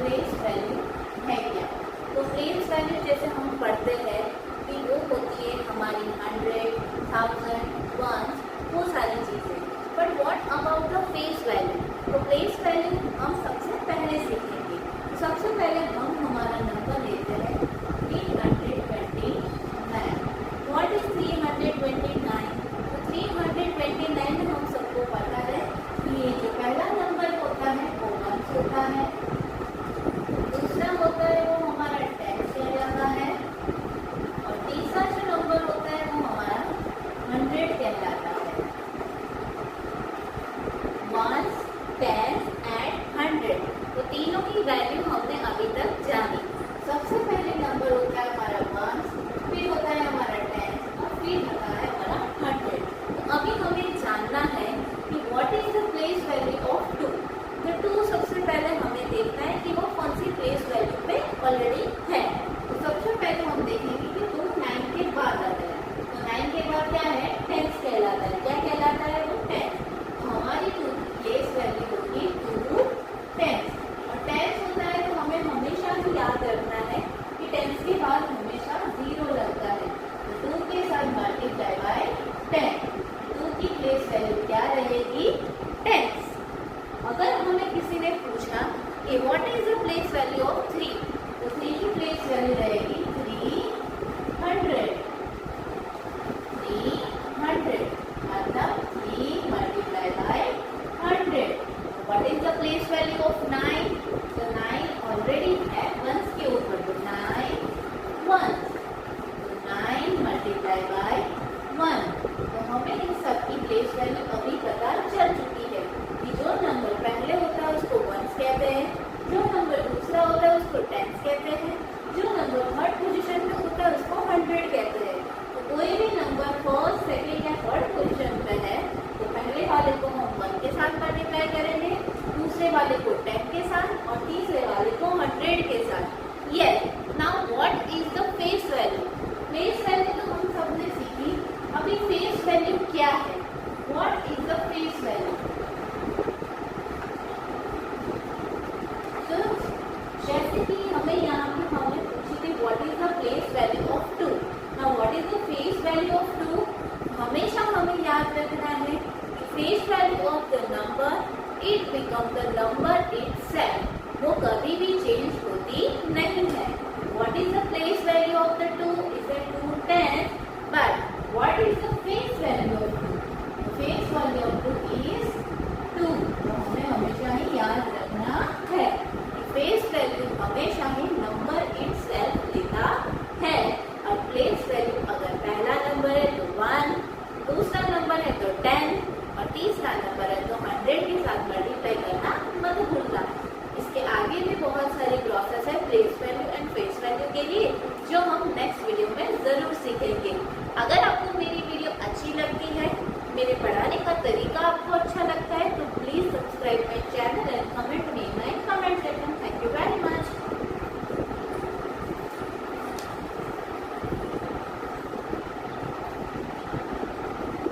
Place value है क्या। तो प्लेस वैल्यू जैसे हम पढ़ते हैं कि वो होती है हमारी 100, 1000, 1, वो सारी चीज़ें। But what about the place value. तो प्लेस वैल्यू हम सबसे पहले सीखेंगे। सबसे पहले हम हमारा नंबर लेते हैं 329। What is 329? तो 329 में हम सबको पता है कि ये जो पहला नंबर होता है वो 1 होता है, दूसरा होता है वो हमारा 10 कहलाता है, और तीसरा जो नंबर होता है वो हमारा 100 कहलाता है। 1, 10 एंड 100, तो तीनों की वैल्यू हमने अभी तक जानी। सबसे पहले नंबर होता है हमारा 1, फिर होता है हमारा 10 और फिर होता है हमारा 100। तो अभी हमें जानना है कि what is the place value of 2। तो 2 सबसे पहले हमें देखना है कि वो कौन सी प्लेस वैल्यू पे ऑलरेडी है। तो सबसे पहले हम देखेंगे कि 2 9 के बाद आता है। तो 9 के बाद क्या है? 10 कहलाता है। क्या कहलाता है? वो 10। तो हमारी 2 की प्लेस वैल्यू होगी 2 10। और 10 होता है तो हमें हमेशा ही याद रखना है कि 10 के बाद हमेशा 0 लगता है। तो 2 के साथ मल्टीप्लाई बाय 10। 2 की प्लेस वैल्यू क्या रहेगी? 10। अगर हमें किसी ने पूछा कि what is the place value of 3, तो 3 की प्लेस वैल्यू रहेगी 300। 300 मतलब 3 multiply by 100। What is the place value of 9? तो 9 ऑलरेडी है 1 के ऊपर, तो 9 1, तो 9 मल्टीप्लाई बाय 1। तो हमें इन सब की प्लेस वैल्यू अभी पता चल चुकी है कि जो नंबर पहले होता है उसको 1 कहते हैं, जो नंबर दूसरा होता है उसको 10 कहते हैं, जो नंबर थर्ड पोजीशन पे होता है उसको 100 कहते हैं। तो कोई भी नंबर फर्स्ट, सेकंड या थर्ड पोजीशन पे है तो पहले वाले को हम 1 के साथ मल्टीप्लाई करेंगे, दूसरे वाले को 10 के साथ और तीसरे वाले को 100 के साथ। Yes, now what is the face value. Face value तो हम सबने सीखी। अभी फेस वैल्यू क्या है? What is the face value? जैसे कि हमें यहाँ पे हमने पूछी थी what is the place value of 2। Now what is the face value of 2? हमेशा हमें याद रखना है कि face value of the number it become the number itself. वो कभी भी चेंज होती नहीं है। What is the place value of the 2? Is the 2 10, but what is the face value of 2? Face value of 2 is 2। तो हमें हमेशा ही याद रखना है फेस वैल्यू हमेशा ही नंबर इटसेल्फ लेता है। और प्लेस वैल्यू अगर पहला नंबर है तो 1, दूसरा नंबर है तो 10 और तीसरा नंबर है तो 100 के साथ मल्टीप्लाई करना मत भूलना। इसके आगे भी बहुत सारे प्रोसेस है place value and face value के लिए, जो हम नेक्स्ट वीडियो में जरूर सीखेंगे। अगर आपको मेरी वीडियो अच्छी लगती है, मेरे पढ़ाने का तरीका आपको अच्छा लगता है, तो please subscribe my channel and comment